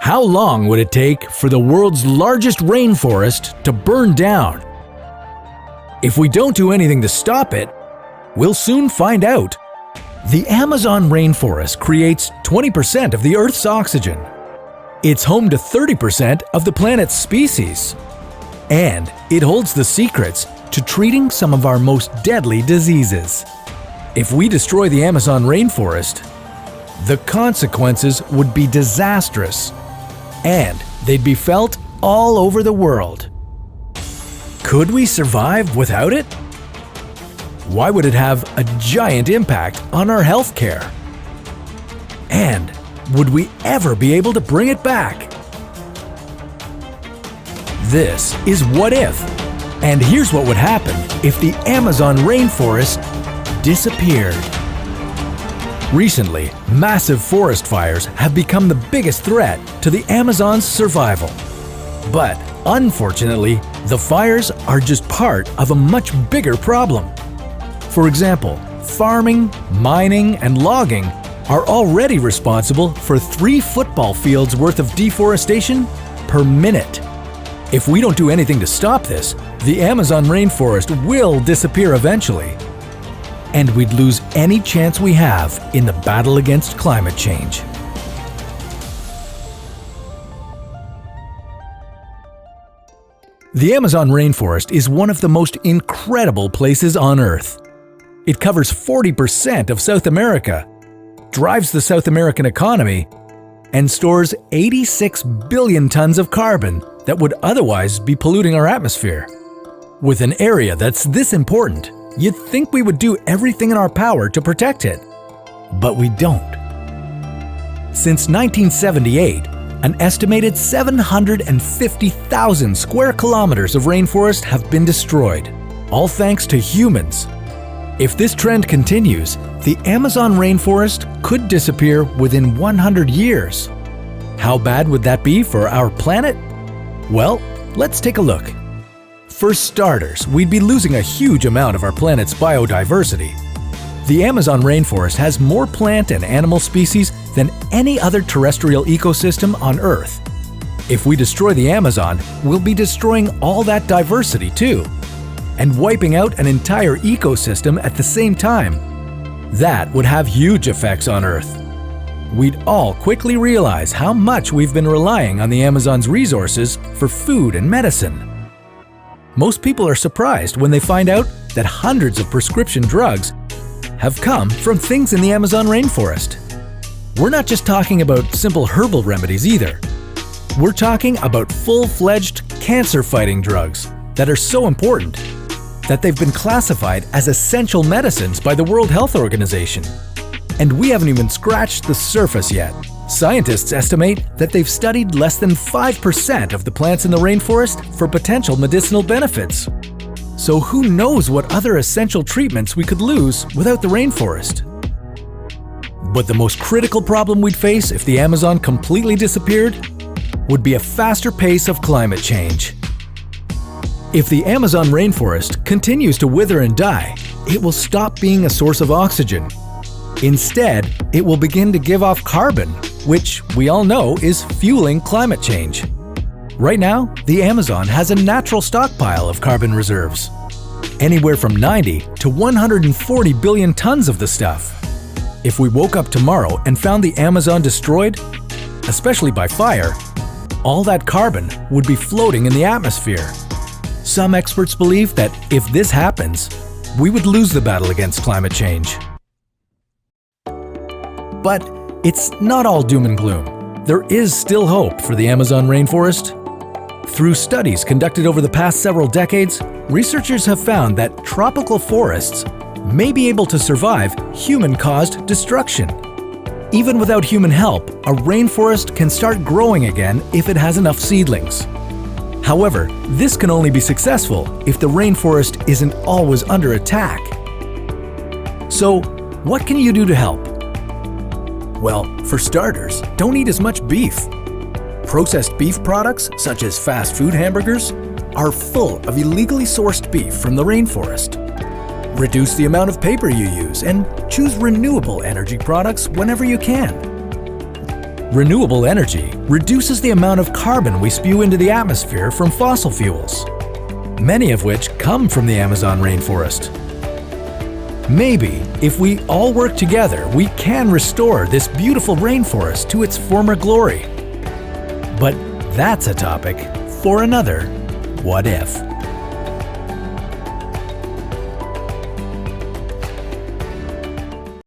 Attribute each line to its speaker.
Speaker 1: How long would it take for the world's largest rainforest to burn down? If we don't do anything to stop it, we'll soon find out. The Amazon rainforest creates 20% of the Earth's oxygen. It's home to 30% of the planet's species. And it holds the secrets to treating some of our most deadly diseases. If we destroy the Amazon rainforest, the consequences would be disastrous, and they'd be felt all over the world. Could we survive without it? Why would it have a giant impact on our healthcare? And would we ever be able to bring it back? This is What If, and here's what would happen if the Amazon rainforest disappeared. Recently, massive forest fires have become the biggest threat to the Amazon's survival. But unfortunately, the fires are just part of a much bigger problem. For example, farming, mining, and logging are already responsible for 3 football fields worth of deforestation per minute. If we don't do anything to stop this, the Amazon rainforest will disappear eventually. And we'd lose any chance we have in the battle against climate change. The Amazon rainforest is one of the most incredible places on Earth. It covers 40% of South America, drives the South American economy, and stores 86 billion tons of carbon that would otherwise be polluting our atmosphere. With an area that's this important, you'd think we would do everything in our power to protect it. But we don't. Since 1978, an estimated 750,000 square kilometers of rainforest have been destroyed, all thanks to humans. If this trend continues, the Amazon rainforest could disappear within 100 years. How bad would that be for our planet? Well, let's take a look. For starters, we'd be losing a huge amount of our planet's biodiversity. The Amazon rainforest has more plant and animal species than any other terrestrial ecosystem on Earth. If we destroy the Amazon, we'll be destroying all that diversity too, and wiping out an entire ecosystem at the same time. That would have huge effects on Earth. We'd all quickly realize how much we've been relying on the Amazon's resources for food and medicine. Most people are surprised when they find out that hundreds of prescription drugs have come from things in the Amazon rainforest. We're not just talking about simple herbal remedies either. We're talking about full-fledged cancer-fighting drugs that are so important that they've been classified as essential medicines by the World Health Organization. And we haven't even scratched the surface yet. Scientists estimate that they've studied less than 5% of the plants in the rainforest for potential medicinal benefits. So who knows what other essential treatments we could lose without the rainforest? But the most critical problem we'd face if the Amazon completely disappeared would be a faster pace of climate change. If the Amazon rainforest continues to wither and die, it will stop being a source of oxygen. Instead, it will begin to give off carbon, which we all know is fueling climate change. Right now, the Amazon has a natural stockpile of carbon reserves, anywhere from 90 to 140 billion tons of the stuff. If we woke up tomorrow and found the Amazon destroyed, especially by fire, all that carbon would be floating in the atmosphere. Some experts believe that if this happens, we would lose the battle against climate change. But it's not all doom and gloom. There is still hope for the Amazon rainforest. Through studies conducted over the past several decades, researchers have found that tropical forests may be able to survive human-caused destruction. Even without human help, a rainforest can start growing again if it has enough seedlings. However, this can only be successful if the rainforest isn't always under attack. So, what can you do to help? Well, for starters, don't eat as much beef. Processed beef products, such as fast food hamburgers, are full of illegally sourced beef from the rainforest. Reduce the amount of paper you use and choose renewable energy products whenever you can. Renewable energy reduces the amount of carbon we spew into the atmosphere from fossil fuels, many of which come from the Amazon rainforest. Maybe, if we all work together, we can restore this beautiful rainforest to its former glory. But that's a topic for another What If.